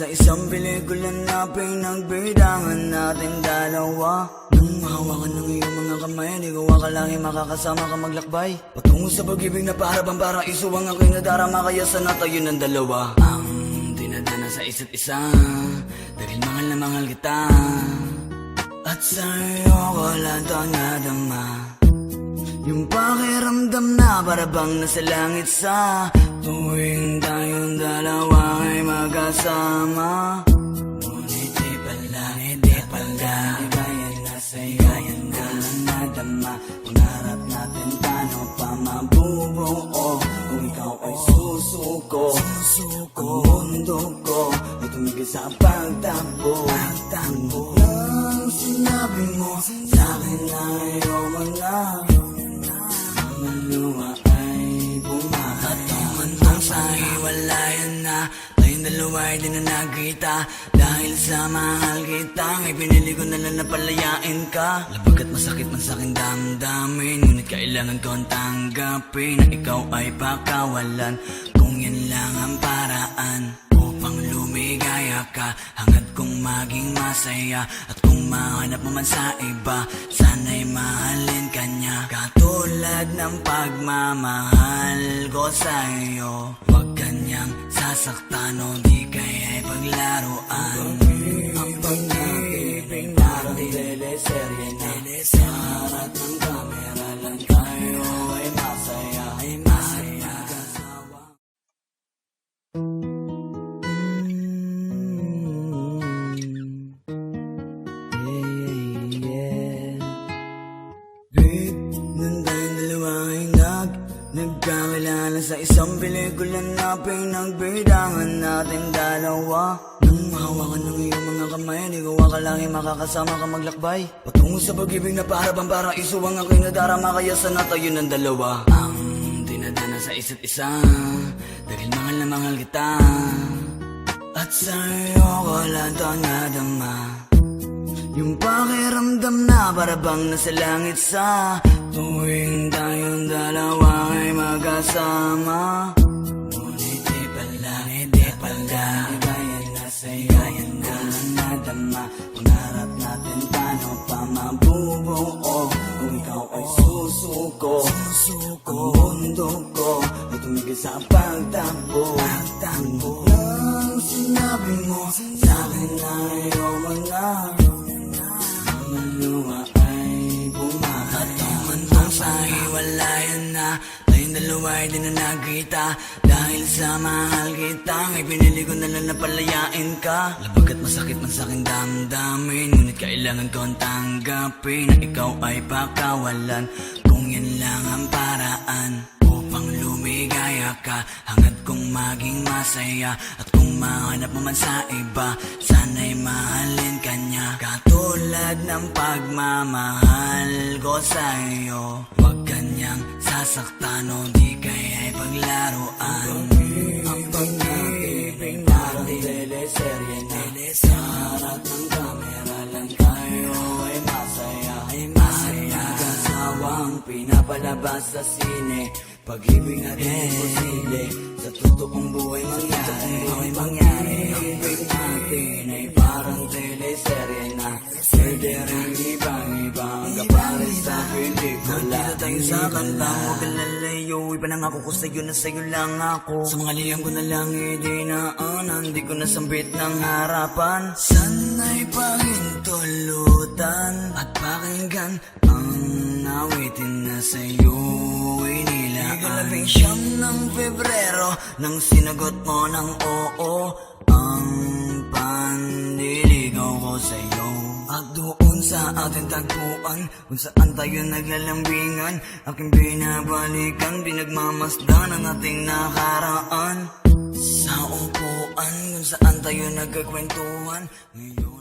isang pelikula na pinagbidangan natin dalawa. Nung mahawakan ng iyong mga kamay, di ko akalain makakasama ka maglakbay patungo sa pag-ibig na para bang paraiso ang ako'y nadarama. Kaya sana tayo ng dalawa ang dinadana sa isa't isa, dahil mahal na mahal kita. At sa'yo ko lang ito nadama, yung pakiramdam na para bang nasa langit sa tuwing tayong dalawa ay magkasama. Ngunit di pala kaya na sa'yo, kaya na nadama. Pangarap natin paano pa mabubuo kung ikaw ay susuko. Ang mundo ko ay tumigil sa pagtakbo. Nang sinabi mo sa'kin na ayaw mo na, mga luha ay bumahay. Ang sahiwalayan na tayong dalawa ay di na nagkita, dahil sa mahal kita ay pinili ko na lang na palayain ka. Labagkat masakit man sa'king damdamin, ngunit kailangan ko ang tanggapin na ikaw ay pakawalan. Kung yan lang ang paraan upang lumigaya ka, hangad kong maging masaya. At kung mahanap mo man sa iba, sana'y mahalin ka niya katulad ng pagmamahal ko sa'yo. Huwag kanyang sasaktan o di kaya'y paglaruan. Ang pag-ibig parang teleserye na sa harap ng kamera lang tayo ay masaya, ay masaya. Babe, nung tayong dalawa ay nagkakilala sa isang pelikula na pinagbidangan natin dalawa. Nung mahawakan ng iyong mga kamay, di ko akalain makakasama ka maglakbay patungo sa pag-ibig na para bang paraiso ang ako'y nadarama. Kaya sana tayo ng dalawa ang dinadana sa isa't isa, dahil mahal na mahal kita. At sa'yo ko lang ito nadama, yung pakiramdam na para bang nasa langit sa tuwing tayong dalawa ay magkasama. Ngunit di pala kaya na sa'yo, kaya na nadama. Pangarap natin paano pa mabubuo kung ikaw ay susuko. Ang mundo ko ay tumigil sa pagtakbo. Nang sinabi mo sa'kin na ayaw mo na, mga luha ay bumahay. Ang sahiwalayan na tayong dalawa ay di na nagkita, dahil sa mahal kita ay pinili ko na lang na palayain ka. Labagkat masakit man sa'king damdamin, ngunit kailangan ko ang tanggapin na ikaw ay pakawalan. Kung yan lang ang paraan upang lumigaya ka, hangad kong maging masaya. At kung mahanap mo man sa iba, sana'y mahalin ka niya katulad ng pagmamahal ko sa'yo. Huwag kanyang sasaktan o di kaya'y paglaruan. Ang pag-ibig parang teleserye na sa harap ng kamera lang tayo ay masaya, ay masaya. Kasawang pinapalabas sa sine, pag-ibig natin imposible sa totoong buhay mangyari. Ang pag-ibig natin ay parang teleserye na pwede rin ibang kapares sa pelikula. Dito tayo sa kanta mo kalalayo, ipanangako ko sa'yo na sa'yo lang ako. Sa mga liyang ko na lang idinaanan, di ko nasambit ng harapan. Sana'y pahintulutan at pakinggan ang nawitin na sa'yo inilaan. Ikalabing siyam ng Pebrero nang sinagot mo ng oo ang panliligaw ko sa'yo. At doon sa ating tagpuan, kung saan tayo naglalambingan, aking binabalikan, pinagmamasdan ang ating nakaraan. Sa upuan kung saan tayo nagkakwentuhan, ngayon